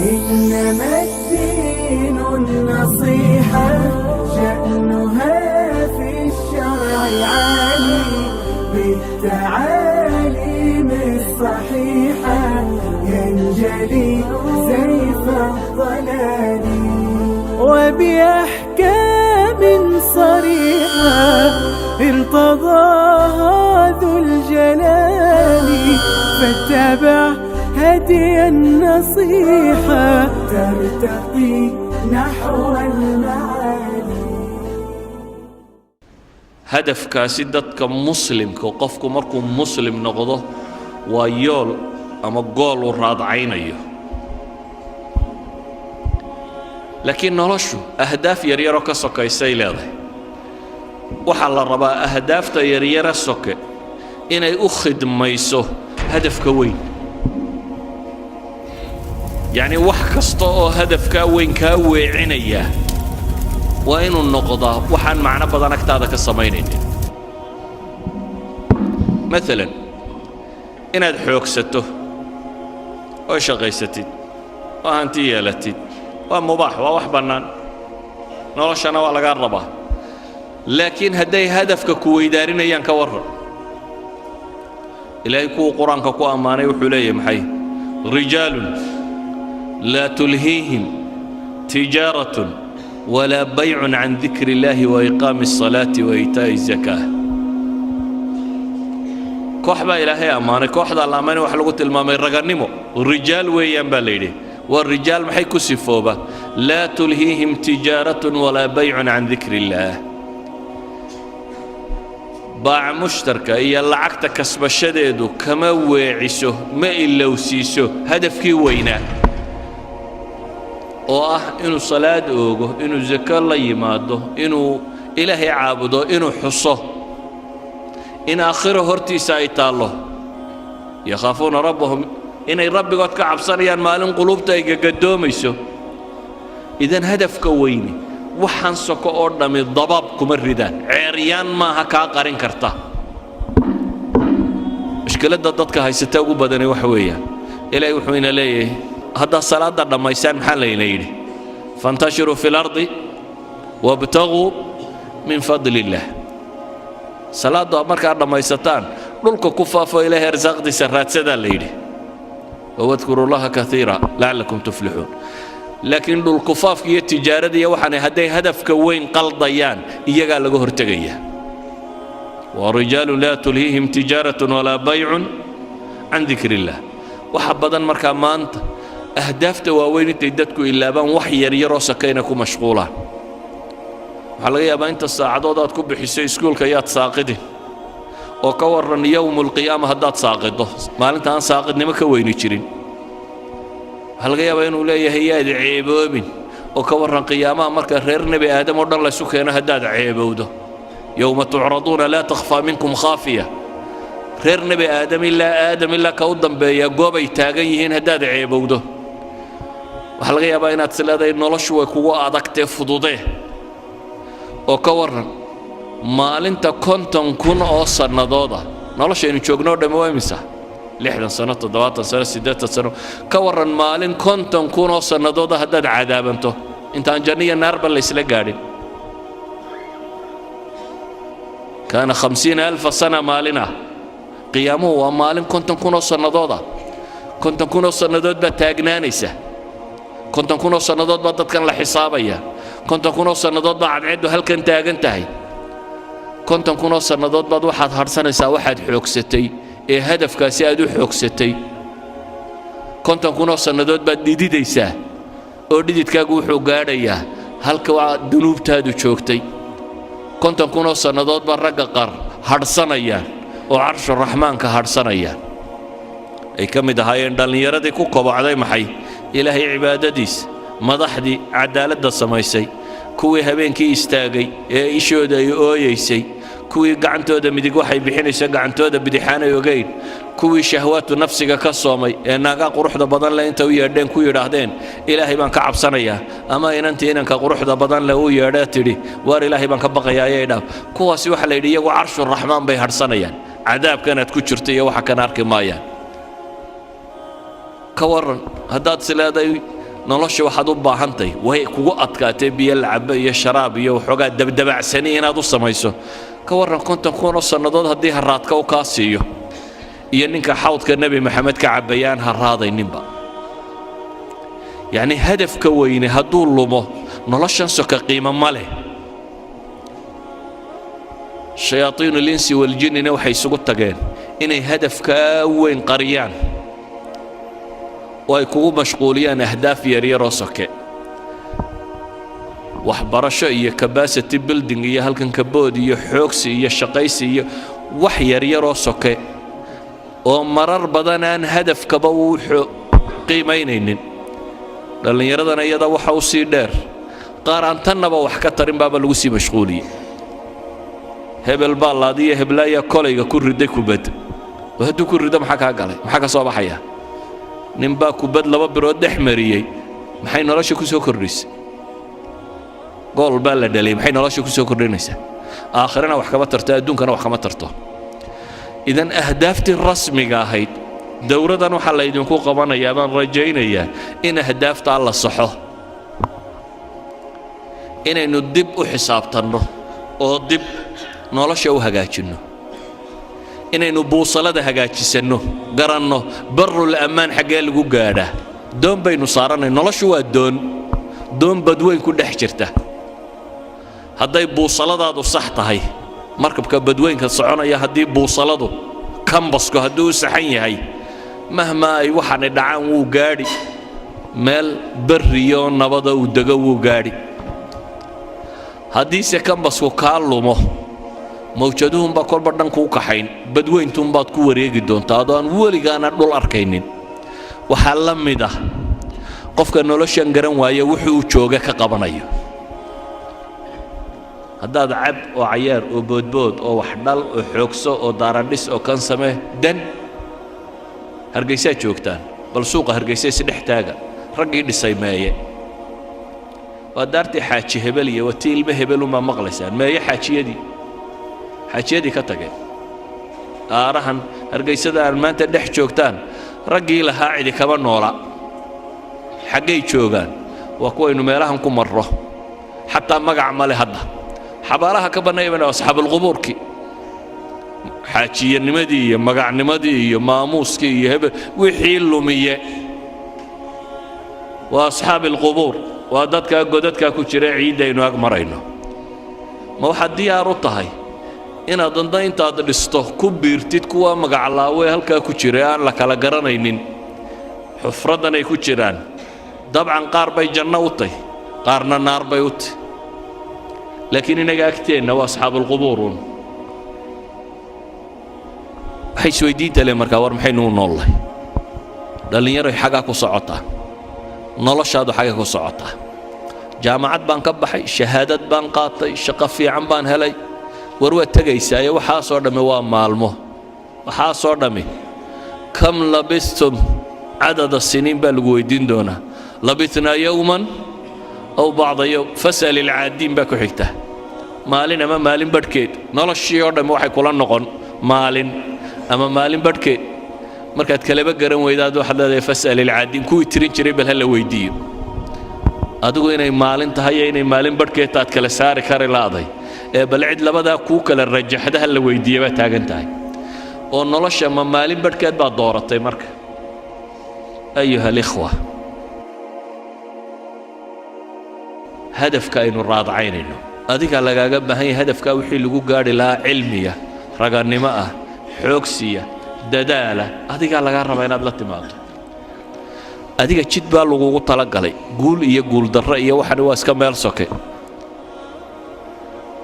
إنما الدين النصيحة شأنها في الشرع عالي بالتعاليم الصحيحة ينجلي سيف الضلال وبأحكام صريحة ارتضاها ذو الجلال فاتبع هدي النصيحة ترتقي نحو المعالي. هدف كاسدتك مسلم كوقفك مركو مسلم نقضه ويول أما قول الراد عينيه لكن نرشو أهداف يريرو كسوكا يسيلاده وحال الربا أهداف يريرو سوكا إني أخد ميسو هدف كوين يعني وحكستو هدف كوين كوي عينيه وإنو النقضة وحان معنا بدنك تادك الصمينين مثلا إن الحوك ستو وشغيستي وأنتي يالتي ومباح ووح بنان نرشنا ولا قربه لكن هدي هدفك كوي دارين أيان كور إلهي كو قرآن كو أماني وحلي محي رجال لا تلهيهم تجارة ولا بيع عن ذكر الله وإقام الصلاة وإيتاء الزكاة كوحبا إلهي أماني كوحدا الأماني وحلقوا المامي رغنمو الرجال ويان باليدي والرجال محي كسفوبة لا تلهيهم تجارة ولا بيع عن ذكر الله باع مشتركة إيا لعقت كسب الشديد كما ويعسه ما إلا وسيسه هدفكي وينه oo ah inuu salaad oogo inuu zakar la yimaado inuu ilaahay caabudo inuu xuso in aakhiro hortiisa ay taalo yakhaafuna rabbahum inay rabbigood ka cabsanayaan maalin qulubta ay gagadoomayso idan hadafka weyni waxaan soko oo dhami dabab kuma ridaan ceeriyaan maaha ka qarin karta mushkilada dadka haysata ugu badan waxa weeyaan ilaahay wuxuu ina leeyahay هذا صلاة دميسان محل ينيري فانتشروا في الأرض وابتغوا من فضل الله صلاة أمرك دميستان لولك كفاف إليه رزق دي سرات سدا ليلي واذكروا الله كثيرا لعلكم تفلحون لكن الكفاف هي التجارة دي وحنا هدي هدف كوين قلضيان إيجا لقوه ارتقيا ورجال لا تلهيهم تجارة ولا بيع عن ذكر الله وحبدا مركا مانت أهداف تواوين تيدتكو إلا بان وحي يريرو سكينكو مشغولة وحلقيا بان انت الساعدودات كو بحسي سكول كيات ساقدي وكورن يوم القيامة هدات ساقده مالنت أن ساقد نمكا وين يجرين حلقيا بان ولايا هي عيبوبين وكورن قيامة مركا رير نبي آدم ودن الله سكينة هدات عيبوده يوم تعرضون لا تخفى منكم خافية رير نبي آدم إلا كودن بيا قوبي تاقيهين هدات عيبوده waxaa laga yaabaa inaad sileedahay noloshu way kugu adagtee fududee oo ka waran maalinta 50,000 oo sanadooda noloshaynu joogno dhamma waa imisa 60 sano 70 sano 80 sano ka waran maalin 50,000 oo sanadooda haddaad cadaabanto intaan janniya naarba la isla gaadhin kaana 50,000 sana maalina qiyaamuhu waa maalin 50,000 oo sanadooda 50,000 oo sanadood baa taagnaanaysa 50,000 oo sanadood baa dadkan la xisaabaya 50,000 oo sanadood baa cadceedu halkan taagan tahay 50,000 oo sanadood baad waxaad harsanaysaa waxaad xoogsatay ee hadafkaasi aad u xoogsatay 50,000 oo sanadood baad dhididaysaa oo dhididkaagu wuxuu gaadhayaa halka waa dunuubtaadu joogtay 50,000 oo sanadood baa ragga qaar harsanayaan oo carshu raxmaanka harsanayaan ay ka mid ahaayeen dhallinyaradii ku kobocday maxay ilaahay cibaadadiis madaxdii cadaaladda samaysay kuwii habeenkii istaagay ee ishooda ay ooyeysay kuwii gacantooda midig waxay bixinaysaa gacantooda bidixaanay ogeyn kuwii shahwaatu nafsiga ka soomay ee naaga quruxda badan leh inta u yeedheen ku yidhaahdeen ilaahay baan ka cabsanayaa ama inantii inanka quruxda badan leh u yeedhee tidhi waar ilaahay baan ka baqayaa ayay dhaaf kuwaasi waxa la yidhi iyagu carshu raxmaan bay harsanayaan cadaabkanaad ku jirta iyo waxa kana arki maayaan ka waran haddaad sileeday nolosha waxaad u baahantahay way kugu adkaatay biyo lacabo iyo sharaab iyo waxoogaa dabdabacsani inaad u samayso ka warran 50,000 sannadood haddii haraadka u kaa siiyo iyo ninka xawdka nebi maxamed ka cabayaan haraadayninba yacni hadafka weyne hadduu lumo noloshan soka qiimo ma leh shayaatiinu linsi waljinnina waxay isugu tageen inay hadafkaa weyn qariyaan oo ay kugu mashquuliyaan ahdaaf yaryaroo soke waxbarasho iyo capacity building iyo halkan kabood iyo xoogsi iyo shaqaysi iyo wax yaryaroo soke oo marar badan aan hadafkaba uu qiimaynaynin dhallinyaradana iyada waxa u sii dheer qaar aan tannaba wax ka tarin baaba lagu sii mashquuliyey hebel baa laadiya heblaaya kolayga ku riday kubad oo hadduu ku rido maxaa kaa galay maxaa ka soo baxaya nin baa kubad 2 birood dhex mariyey maxay nolosha ku soo kordhisay gool baa la dhalay maxay nolosha ku soo kordhinaysaa aakhirana wax kama tarto adduunkana wax kama tarto idan ahdaaftii rasmiga ahayd dowradan waxa la idinku qabanayaa baan rajaynayaa in ahdaafta la saxo inaynu dib u xisaabtanno oo dib nolosha u hagaajinno inaynu buusalada hagaajisanno garanno barul amaan xagee lagu gaadhaa doon baynu saaranay noloshu waa doon badweyn ku dhex jirta hadday buusaladaadu sax tahay markabka badweynka soconaya haddii buusaladu kambasku hadduu saxan yahay mahma ay waxaanay dhacaan wuu gaadhi meel barriyo nabada uu dego wuu gaadhi haddiise kambasku kaa lumo mawjaduhunbaa kolba dhan kuu kaxayn badweyntuunbaad ku wareegi doontaa adoo aan weligaana dhul arkaynin waxaa la mid ah qofka noloshan garan waaya wuxuu jooga ka qabanayo haddaad cab oo cayaar oo boodbood oo wax dhal oo xoogso oo daaradhis oo kan samee dan hargeysaa joogtaan bal suuqa hargeysa isdhex taaga raggii dhisay meeye waa daartii xaaji hebel iyo watii ilmo hebel uma maqlaysaan meeye xaajiyadii ka tageen aarahan hargeysada aan maanta dhex joogtaan raggii lahaa cidi kama noola xaggay joogaan waa kuwaynu meelahan ku marro xataa magac male hadda xabaalaha ka bannaybana asxaabulqubuurkii xaajiyanimadii iyo magacnimadii iyo maamuuskii iyo hebel wixii lumiye waa asxaabilqubuur waa dadkaa godadkaa ku jira ciiddaynu ag marayno ma waxaad diyaar u tahay inaad danda intaad dhisto ku biirtid kuwa magaclaawe halkaa ku jira aan la kala garanaynin xufraddan ay ku jiraan dabcan qaar bay janno u tahy qaarna naar bay u tahy laakiin inaga agteenna waa asxaabulqubuurun waxay isweydiinta leh markaa war maxaynu u noollahay dhallinyaroy xaggaa ku socotaa noloshaadu xagga ku socotaa jaamacad baan ka baxay shahaadad baan qaatay shaqo fiican baan helay war waa tegaysaaye waxaasoo dhammi waa maalmo waxaasoo dhammi kam labistum cadada siniin baa lagu weydiin doonaa labitnaa yowman aw bacda yowm fas'al ilcaadiin baa ku xigta maalin ama maalin badhkeed noloshii oo dhammi waxay kula noqon maalin ama maalin badhkeed markaad kaleba garan weydaad waxaad leedahay fas'al ilcaadiin kuwii tirin jiray bal ha la weydiiyo adigu inay maalin tahay iyo inay maalin badhkeed taad kala saari kari laaday ee bal cid labadaa kuu kala rajaxda ha la weydiiya baa taagan tahay oo nolosha ma maalin badhkeed baad dooratay marka ayuha alikhwa hadafka aynu raadacaynayno adiga lagaaga baahan yahay hadafkaa wixii lagu gaadhi lahaa cilmiya ragannimo ah xoogsiya dadaala adigaa lagaa rabaa inaad la timaado adiga jid baa lagugu talagalay guul iyo guuldarro iyo waxani waa iska meel soke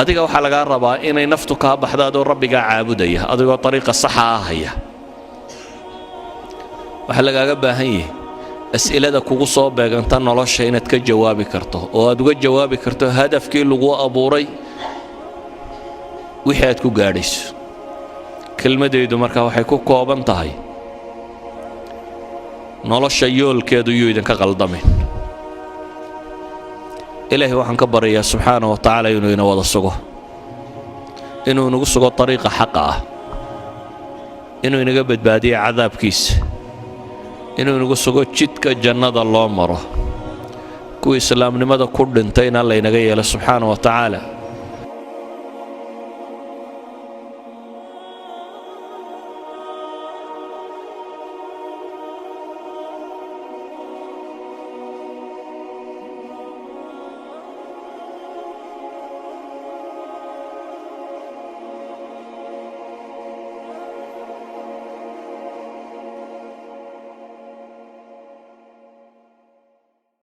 adiga waxaa lagaa rabaa inay naftu kaa baxdo adoo rabbigaa caabudaya adigoo ariiqa saxa ah haya waxaa lagaaga baahan yahay as'ilada kugu soo beeganta nolosha inaad ka jawaabi karto oo aad uga jawaabi karto hadafkii lagu abuuray wixii aad ku gaadhayso kelmadaydu markaa waxay ku kooban tahay nolosha yoolkeedu yuu idinka qaldamin ilaahay waxaan ka baryayaa subxaana wa tacaala inuu ina wada sugo inuu inagu sugo ariiqa xaqa ah inuu inaga badbaadiyo cadaabkiisa inuu inagu sugo jidka jannada loo maro kuwii islaamnimada ku dhintayna laynaga yeelo subxaana wa tacaala